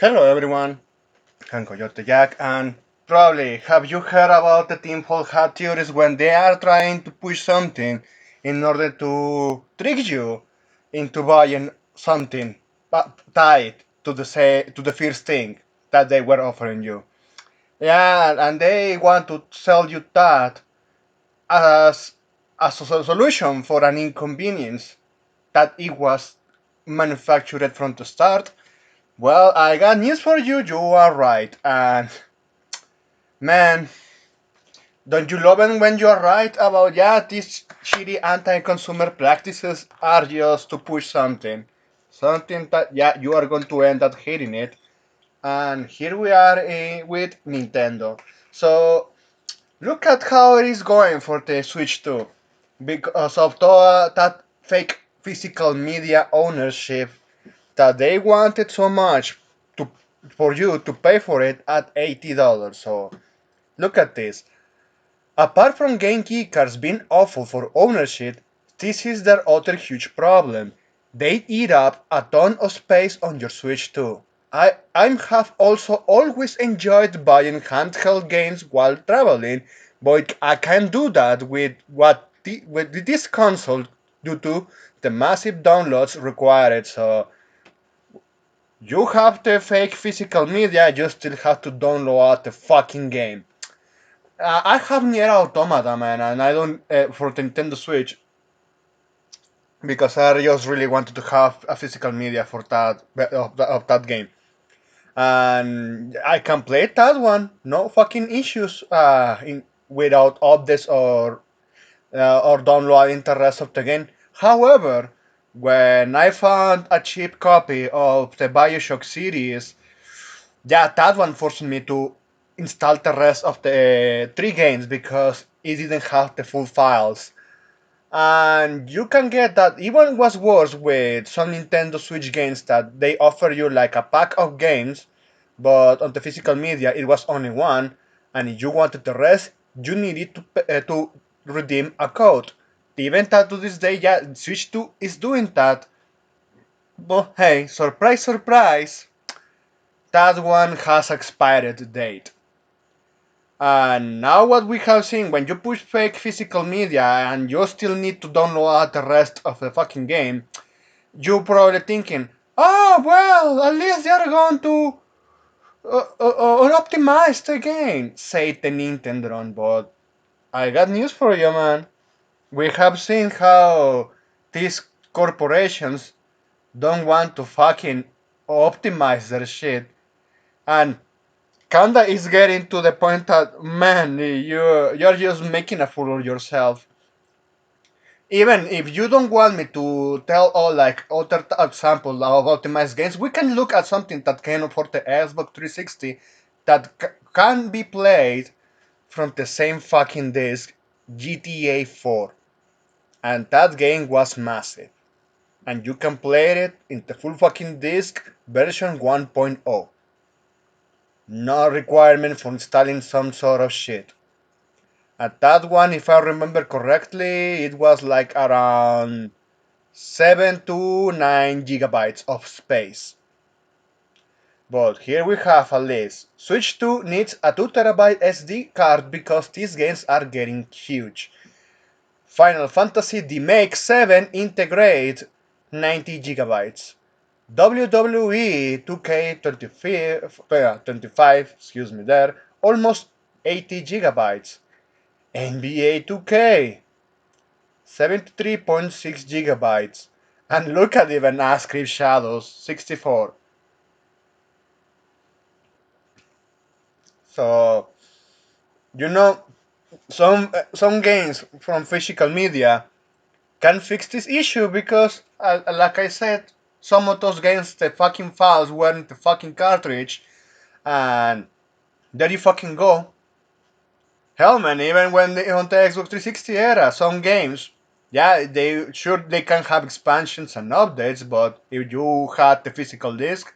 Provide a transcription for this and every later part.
Hello everyone, I'm Coyote Jack, and probably have you heard about the tinfoil hat theories when they are trying to push something in order to trick you into buying something tied to the first thing that they were offering you. Yeah, and they want to sell you that as a solution for an inconvenience that it was manufactured from the start. Well, I got news for you. You are right. And man, don't you love it when you're right about, yeah, these shitty anti-consumer practices are just to push something. Something that, yeah, you are going to end up hating it. And here we are with Nintendo. So, look at how it is going for the Switch 2. Because of that fake physical media ownership that they wanted so much to for you to pay for it at $80. So look at this. Apart from game keycards being awful for ownership, this is their other huge problem. They eat up a ton of space on your Switch too. I have also always enjoyed buying handheld games while traveling, but I can't do that with this console due to the massive downloads required. So you have the fake physical media, you still have to download the fucking game. I have Nier Automata, man, and I don't for the Nintendo Switch because I just really wanted to have a physical media for that game, and I can play that one, no fucking issues, without updates or downloading the rest of the game. However, when I found a cheap copy of the Bioshock series, yeah, that one forced me to install the rest of the three games because it didn't have the full files. And you can get that even was worse with some Nintendo Switch games that they offer you like a pack of games, but on the physical media it was only one, and if you wanted the rest, you needed to redeem a code. Even that to this day, yeah, Switch 2 is doing that. But hey, surprise, surprise, that one has expired date. And now what we have seen, when you push fake physical media and you still need to download the rest of the fucking game, you probably thinking, oh well, at least they're going to optimize the game, say the Nintendron. But I got news for you, man. We have seen how these corporations don't want to fucking optimize their shit, and kinda is getting to the point that, man, you're just making a fool of yourself. Even if you don't want me to tell all like other example of optimized games, we can look at something that came for the Xbox 360 that can be played from the same fucking disc, GTA 4, and that game was massive. And you can play it in the full fucking disc version 1.0. No requirement for installing some sort of shit. At that one, if I remember correctly, it was like around 7 to 9 gigabytes of space. But here we have a list. Switch 2 needs a 2 terabyte SD card because these games are getting huge. Final Fantasy Remake 7 integrates 90 gigabytes. WWE 2K25, excuse me there, almost 80 gigabytes. NBA 2K 73.6 gigabytes. And look at even Ascript Shadows 64. So, you know, some games from physical media can fix this issue because, like I said, some of those games, the fucking files weren't the fucking cartridge, and there you fucking go. Hell, man, even when on the Xbox 360 era, some games, yeah, they can have expansions and updates, but if you had the physical disc,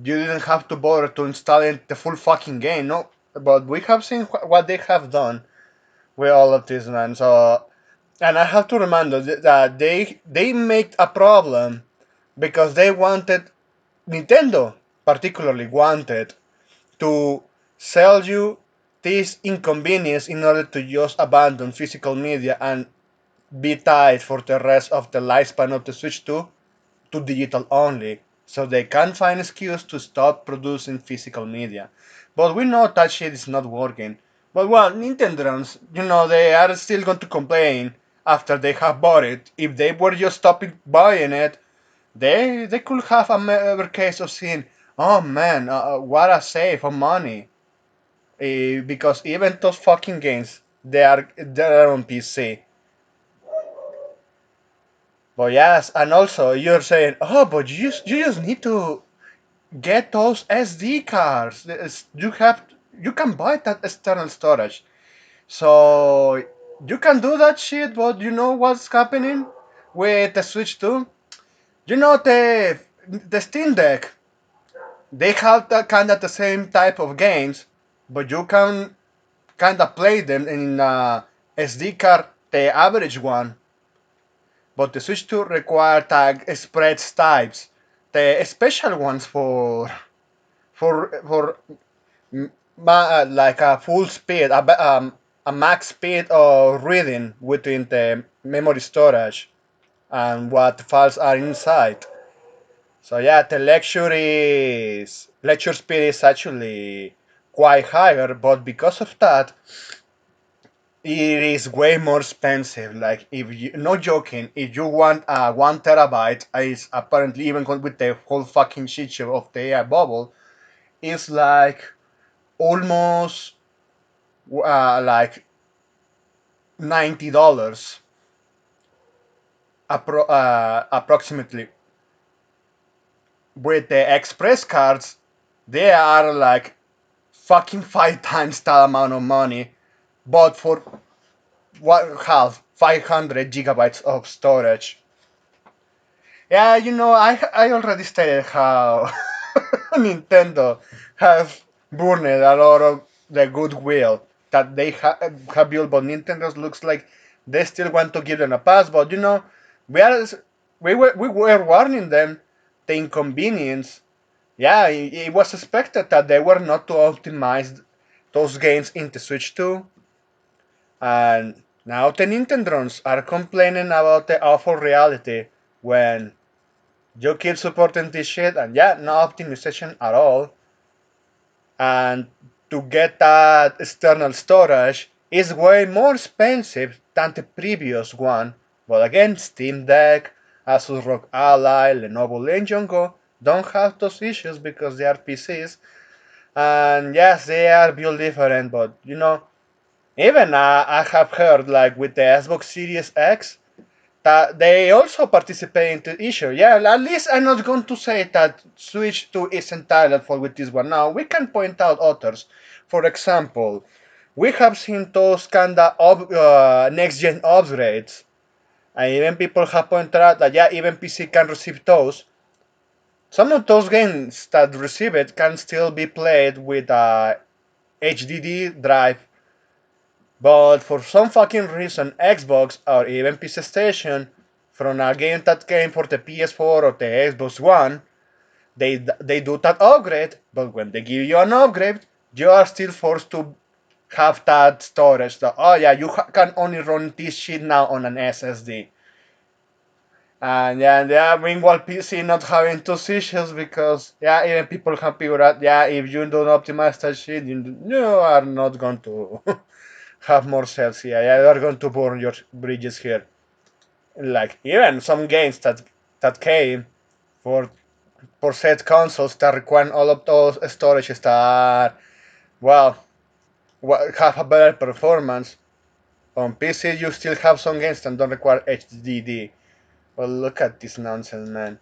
you didn't have to bother to installing the full fucking game. No, but we have seen what they have done with all of this, man. So, and I have to remind us that they made a problem because they wanted Nintendo. particularly wanted to sell you this inconvenience in order to just abandon physical media and be tied for the rest of the lifespan of the Switch 2 to digital only, so they can find excuse to stop producing physical media. But we know that shit is not working. But well, nintendrones, they are still going to complain after they have bought it. If they were just stopping buying it, they could have a case of saying, "Oh man, what a save of money." Because even those fucking games, they are on PC. But yes, and also you're saying, "Oh, but you just need to get those SD cards. You can buy that external storage, so you can do that shit." But you know what's happening with the Switch 2? The Steam Deck. They have that kind of the same type of games, but you can kind of play them in SD card, the average one. But the Switch 2 require tag spreads types, the special ones for like a full speed, a max speed of reading within the memory storage and what files are inside. So yeah, the lecture speed is actually quite higher, but because of that, it is way more expensive. Like if you, no joking, if you want a 1 terabyte, is apparently even with the whole fucking shit show of the AI bubble, it's like almost like $90 approximately. With the express cards, they are like fucking 5 times that amount of money, but for what half 500 gigabytes of storage. Yeah, I already stated how Nintendo have burned a lot of the goodwill that they have built, but Nintendo looks like they still want to give them a pass. But we are we were warning them the inconvenience. Yeah, it was expected that they were not to optimize those games into Switch 2, and now the Nintendrones are complaining about the awful reality when you keep supporting this shit and yeah, no optimization at all. And to get that external storage is way more expensive than the previous one. But again, Steam Deck, Asus ROG Ally, Lenovo Legion Go don't have those issues because they are PCs. And yes, they are built different, but even I have heard like with the Xbox Series X, that they also participate in the issue. Yeah, at least I'm not going to say that Switch 2 is entitled for with this one. Now, we can point out others. For example, we have seen those kind of next-gen upgrades. And even people have pointed out that, yeah, even PC can receive those. Some of those games that receive it can still be played with a HDD drive, but for some fucking reason, Xbox or even PC Station, from a game that came for the PS4 or the Xbox One, they do that upgrade, but when they give you an upgrade, you are still forced to have that storage. That, oh yeah, you can only run this shit now on an SSD. And yeah, meanwhile PC not having those issues because yeah, even people have figured out yeah, if you don't optimize that shit, you are not going to have more sales here. Yeah, you are going to burn your bridges here. Like even some games that came for for set consoles that require all of those storages that well have a better performance. On PC, you still have some games that don't require HDD. Well, look at this nonsense, man.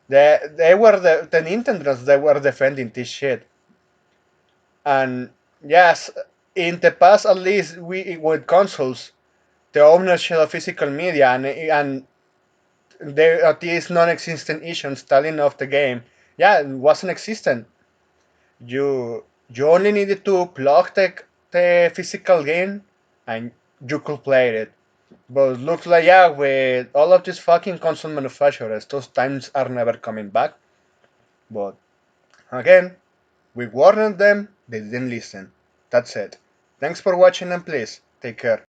They were the Nintendos. They were defending this shit, and yes, in the past at least we with consoles, the ownership of physical media and there are these non-existent issues installing of the game. Yeah, it wasn't existent. You only needed to plug the physical game and you could play it. But looks like yeah, with all of these fucking console manufacturers, those times are never coming back. But again, we warned them, they didn't listen. That's it. Thanks for watching and please take care.